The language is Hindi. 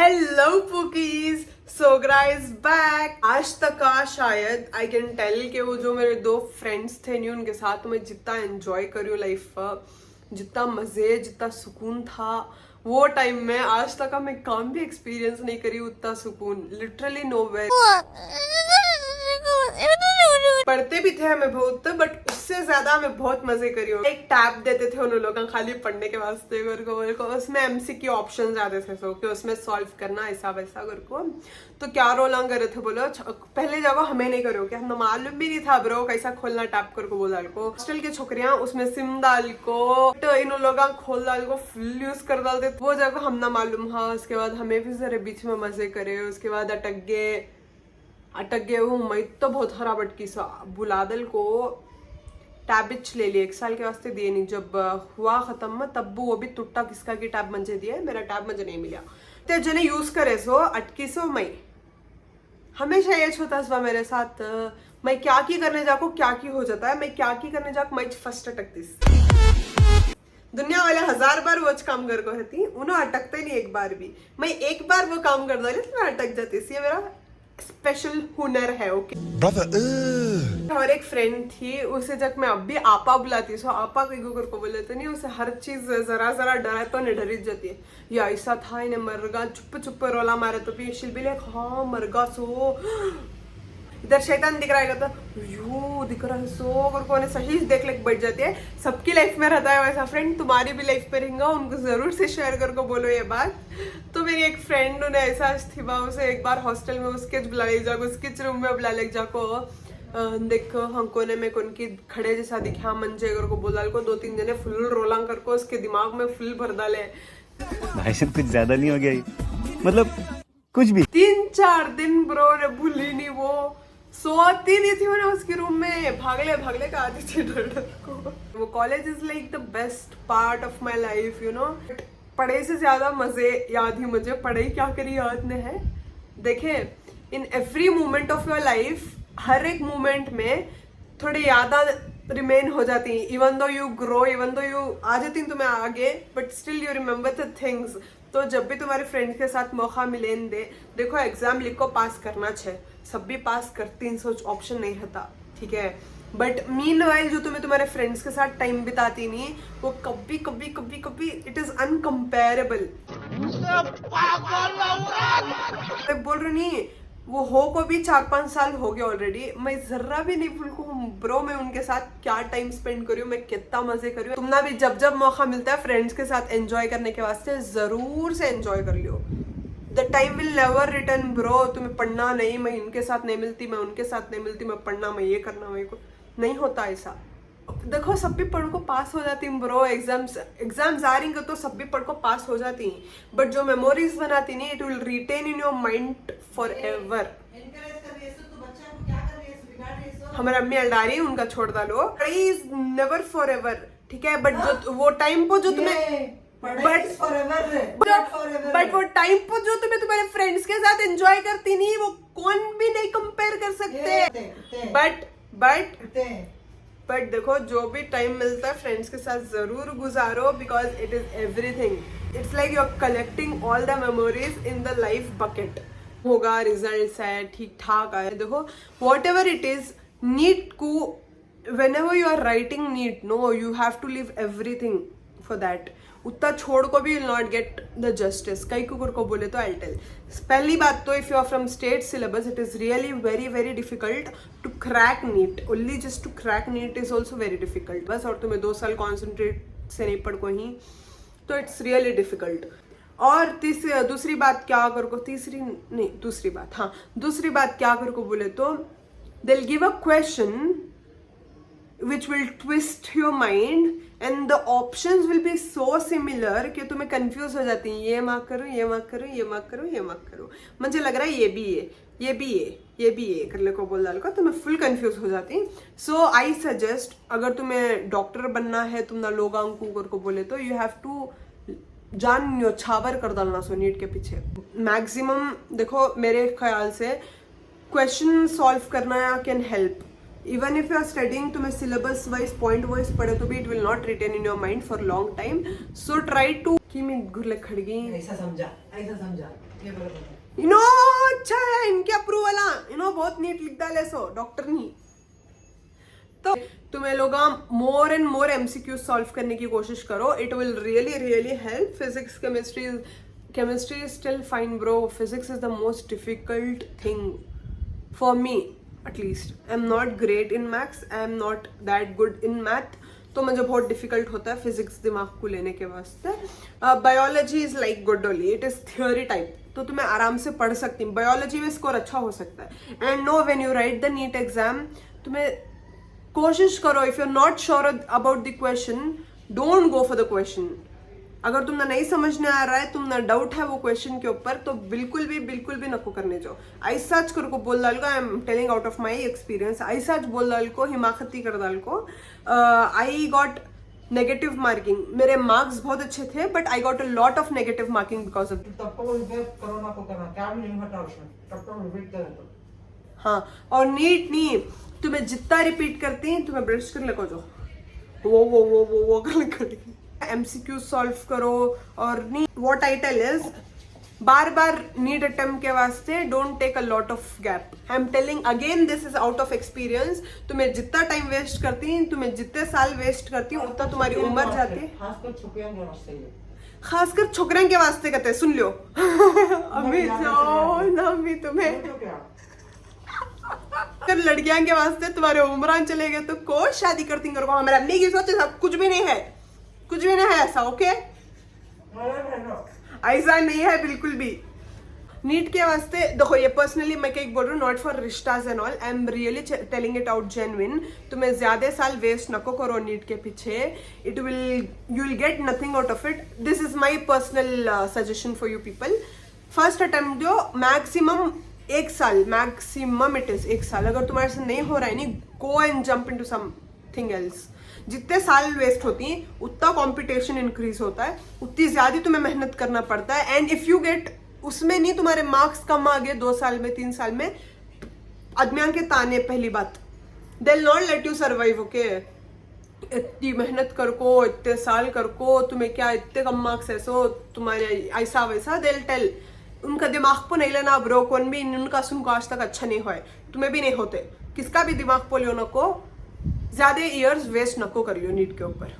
Hello pookies, Sogra is back. आज तक का शायद आई कैन टेल के वो जो मेरे दो फ्रेंड्स थे नहीं, उनके साथ मैं जितना एंजॉय करी हूँ लाइफ, जितना मजे जितना सुकून था वो टाइम में आज तक का मैं काम भी एक्सपीरियंस नहीं करी उतना सुकून, लिटरली नोवेयर। पढ़ते भी थे हमें बहुत, बट उससे ज्यादा हमें बहुत मजे करी हो। एक टैब देते थे उन लोगों खाली पढ़ने के वास्ते को उसमें एमसीक्यू ऑप्शंस आते थे, सो कि उसमें सॉल्व करना ऐसा वैसा को। तो क्या रोल करे थे बोलो, पहले जगह हमें नहीं करो कि हम मालूम भी नहीं था ब्रो कैसा खोलना टैब को बोला को। हॉस्टल की छोकरियां उसमें सिम डाल को तो इन लोग खोल डाल को फुल यूज कर डालते, वो जगह हम ना मालूम था। उसके बाद हमें भी जरा बीच में मजे करे, उसके बाद अटक गए वो। मैं तो बहुत खराब अटकी सा बुलादल को टैबिच ले लिए, 1 साल के वास्ते दिए नहीं। जब हुआ खत्म तब वो भी टुट्टा किसका की टैब मुझे दिया, मेरा टैब मुझे नहीं मिला। तो जने यूज करे सो अटकी सो मैं हमेशा ये छोटा सा मेरे साथ। मैं क्या की करने जाको क्या की हो जाता है, मैं क्या की करने जाको मैं फर्स्ट अटकती। दुनिया वाले 1000 बार वो काम कर को रहती, उन्हें अटकते नहीं एक बार भी। मैं एक बार वो काम कर डाली तो मैं अटक जाती। ये मेरा स्पेशल हुनर है। ओके और एक फ्रेंड थी, उसे जब मैं अब भी आपा बुलाती, सो आपा को बोले तो नहीं, उसे हर चीज जरा जरा डरा तो नहीं डरी जाती है। या ऐसा था इन्हें मरगा चुप चुप रोला मारे तो भी शिल भी ले हाँ मरगा सो इधर शैतान दिख रहा है तो यू दिख रहा है सो और कोने सही देख ले बैठ जाती है। सबकी लाइफ में रहता है वैसा फ्रेंड, तुम्हारी भी लाइफ पे रहेगा, उनको जरूर से शेयर कर को बोलो ये बात। तो मेरी एक फ्रेंड उन्हें ऐसा थी उसे एक बार हॉस्टल में उसके बुला ले जाको, उसके रूम में बुला ले जाको। देखो हम कोने में कौन की खड़े जैसा दिखा मंजे को बोला को 2-3 जने फुल रोलांग कर को उसके दिमाग में फुल भर डाले। भाई साहब कुछ ज्यादा नहीं हो गया, मतलब कुछ भी 3-4 दिन ब्रो ने भूली नहीं, वो सोती नहीं थी मैंने उसके रूम में, भागले का आती थी डर को। वो college is like the best part of my life you know. पढ़ाई से ज्यादा मजे याद ही मुझे, पढ़ाई क्या करी याद नहीं है। देखे in every moment of your life, हर एक मोमेंट में थोड़ी यादा रिमेन हो जाती, even though you grow, even though you आ जाती तुम्हें आगे, but still you remember the things. तो जब भी तुम्हारे फ्रेंड्स के साथ मौका मिले दे, देखो एग्जाम लिखो पास करना चाहिए, सब भी पास करती इन सोच ऑप्शन नहीं रहता, ठीक है। बट मीनवाइल जो तुम्हें तुम्हारे फ्रेंड्स के साथ टाइम बिताती नहीं, वो कभी कभी कभी कभी इट इज अनकम्पेरेबल। बोल रही नहीं, वो हो को भी 4-5 साल हो गए ऑलरेडी, मैं जरा भी नहीं भूल को ब्रो मैं उनके साथ क्या टाइम स्पेंड करी हूँ, मैं कितना मजे करी हूँ। तुमना भी जब जब मौका मिलता है फ्रेंड्स के साथ एंजॉय करने के वास्ते जरूर से एंजॉय कर लियो। The time will never return bro. तुम्हें पढ़ना नहीं, मैं इनके साथ नहीं मिलती, मैं उनके साथ नहीं मिलती, मैं पढ़ना, मैं ये करना, मैं को नहीं होता ऐसा। देखो सब भी पढ़ को पास हो जाती ब्रो, एग्जाम्स आ रही तो सब भी पढ़ को पास हो जाती, बट जो मेमोरीज बनाती नहीं, it will retain in your mind for ever. हमारे अम्मी अल्डारी उनका छोड़ डालो, इज नेवर फॉर एवर, ठीक है। बट जो वो टाइम को जो तुम्हें बट वो टाइम पर जो तुम्हें तुम्हारे फ्रेंड्स के साथ एंजॉय करती नहीं, वो कौन भी नहीं कंपेयर कर सकते। बट देखो जो भी टाइम मिलता है फ्रेंड्स के साथ जरूर गुजारो, because it is everything. It's like you are collecting all the memories in the life bucket. होगा रिजल्ट्स है ठीक ठाक आए, देखो whatever it is, NEET को whenever you are writing NEET, no, you have to leave everything for that. उतना छोड़ को भी will not get the justice। कई कुकुर को बोले तो I'll tell। पहली बात तो if you are from state syllabus, it is really very very difficult to crack NEET। Only just to crack NEET is also very difficult। बस और तुम्हें 2 साल concentrate से नहीं पढ़ को ही, तो it's really difficult। और दूसरी बात क्या कर को, दूसरी बात क्या कर को बोले तो they'll give a question which will twist your mind and the options will be so similar कि तुम्हें confuse हो जाती है, ये मत करो, ये मत करो, ये मत करो, ये मत करो। मुझे लग रहा है ये भी है, ये भी है, ये भी है कर ले को बोल डाल का, तुम्हें फुल कंफ्यूज हो जाती। सो आई सजेस्ट, अगर तुम्हें डॉक्टर बनना है, तुम ना लोग अंकु को बोले तो यू हैव टू जान न्योछावर कर डालना सो नीट के पीछे। मैक्सिमम देखो मेरे ख्याल से क्वेश्चन सॉल्व करना can help. Even if you are studying, तुम्हें सिलेबस वाइज पॉइंट वाइज पढ़े तो भी it will not retain in your mind for long time. So try to कि मैं गुरले खड़ गई, ऐसा समझा इनो अच्छा है इनके अप्रूवल इनो बहुत नीट लिख डाले सो डॉक्टर नहीं तो तुम्हें लोग more and more MCQ solve करने की कोशिश करो. It will really really help. Physics chemistry is still fine bro. Physics is the most difficult thing for me at least. I'm not great in maths. I'm not that good in math. तो मुझे बहुत डिफिकल्ट होता है फिजिक्स दिमाग को लेने के वास्ते. Biology is like good only. It is theory type तो तुम्हें आराम से पढ़ सकती हूँ. बायोलॉजी में स्कोर अच्छा हो सकता है. And know when you write the NEET exam तुम्हें कोशिश करो. If you are not sure about the question don't go for the question. अगर तुमने नहीं समझने आ रहा है तुमने डाउट है वो क्वेश्चन के ऊपर तो बिल्कुल भी नको करने जाओ. ऐसा कर को बोल डाल को. आई am telling out of my experience. ऐसा बोल डाल को हिमाकती कर डाल को. I got negative marking. मेरे मार्क्स बहुत अच्छे थे but I got a lot of negative marking because of. तब तो कोरोना को करना क्या भी नहीं हटा उसमें. तब तो रिपीट करें. हाँ और नीट नहीं तुम्हें जितना रिपीट करती तुम्हें ब्रश कर ले को जो वो कर एमसीक्यू सॉल्व करो. और know what I tell is बार बार नीट अटेम्प्ट के वास्ते don't take a lot of gap. I am telling again this is out of experience. तुम्हें जितना टाइम वेस्ट करती तुम्हें जितने साल वेस्ट करती उतना तुम्हारी उम्र जाती है. खासकर छोकरियों के वास्ते कहते हैं. सुन लो अभी अभी तुम्हें अगर लड़कियां के वास्ते तुम्हारे उम्र चले गए तो को शादी करती करो. हमारे अम्मी की सोच सब कुछ भी नहीं है. कुछ भी नहीं है ऐसा. ओके ऐसा नहीं है बिल्कुल भी. नीट के वास्ते देखो ये पर्सनली मैं क्या बोल रही हूँ नॉट फॉर रिश्ताज and all. I am really telling it out genuine. तुम्हें ज्यादा साल वेस्ट नको करो नीट के पीछे. It will you will get nothing out of it. This is my personal suggestion for you people. First attempt दो. मैक्सिमम 1 साल. मैक्सिमम इट इज 1 साल. अगर तुम्हारे से नहीं हो रहा है नहीं go and jump into something else. जितने साल वेस्ट होती हैं उतना कंपटीशन इंक्रीज होता है. उतनी ज्यादा तुम्हें मेहनत करना पड़ता है. एंड इफ यू गेट उसमें नहीं तुम्हारे मार्क्स कम आ गए 2 साल में 3 साल में आदमियों के ताने. पहली बात they will not let you survive. Okay इतनी मेहनत कर को इतने साल कर को तुम्हें क्या इतने कम मार्क्स है सो तुम्हारे ऐसा वैसा. They will tell. उनका दिमाग को नहीं लेना ब्रो. कौन भी उनका सुन को आज तक अच्छा नहीं हुआ है. तुम्हें भी नहीं होते. किसका भी दिमाग पोलियो नको. ज्यादा ईयर्स वेस्ट नको करियो नीट के ऊपर.